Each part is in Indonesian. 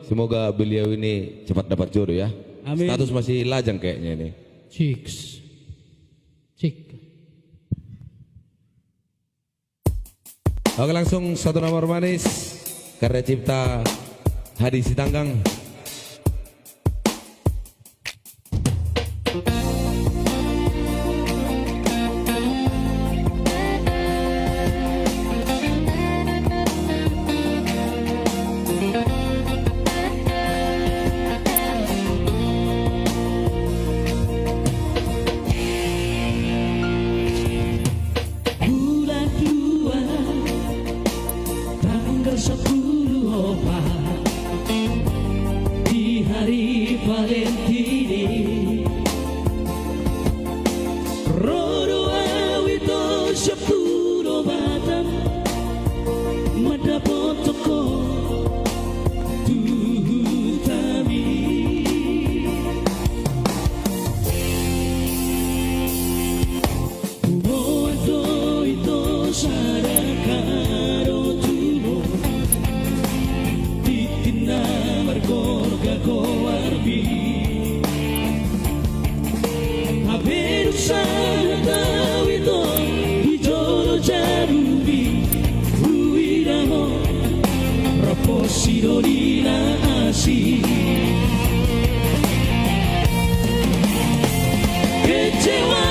Semoga beliau ini cepat dapat jodoh ya. Amin. Status masih lajang kayaknya ini. Chicks. Cik. Oke, langsung satu nomor manis karya cipta Hadi Sitanggang. Bulan 2 tanggal 10 Oktober, di hari Valentini, Rodo awito 10 batang madapot toko tutami. Sarakaro tubo titina margorga koarbi haberu sana wito hijoro jarubi huiramo raposidori na asi kecewa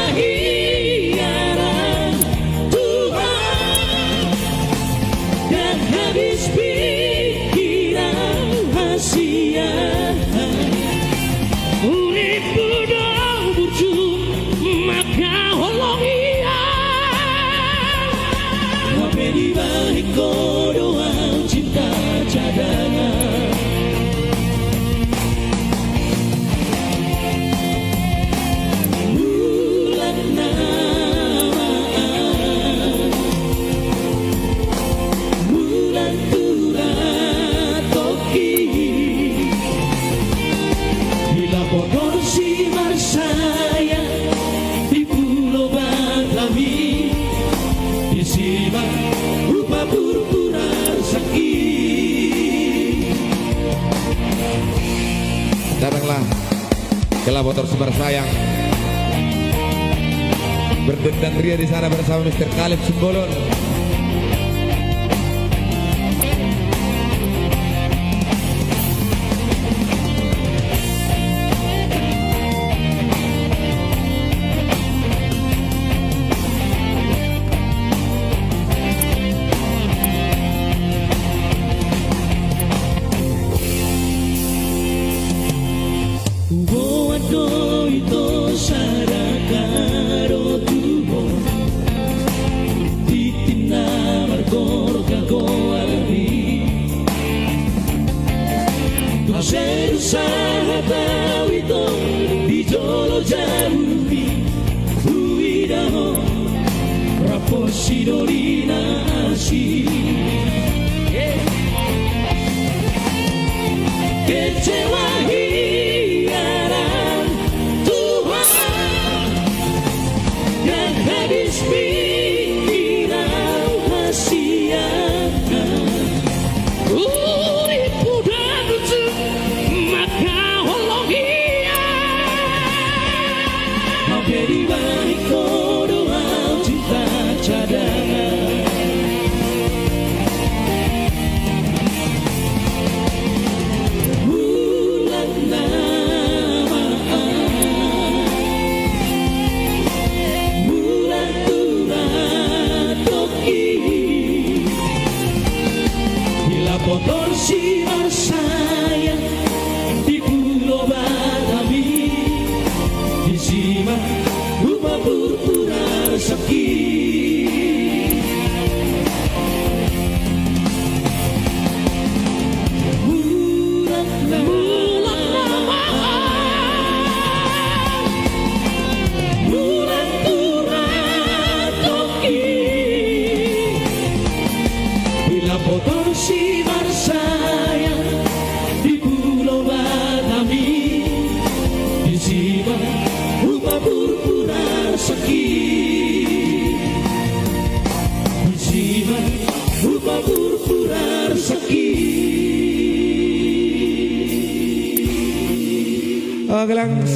Datanglah ke Laborator Sumber Sayang, berdendang ria di sana bersama Mr. Khalif Simbolon. Sarakaro tubo titina margorga koarbi Tuseru sahatawito dijolo jarubi huidamo raposidori na asi kecewa Motor si Marsaya di Pulau Batami, di Sima rumah purpura sakit. Bulan Turan Toki, bila motor si Marsaya di Pulau Batami, di Sima rumah purpura sakit, di Sima rumah purpura sakit. Gelang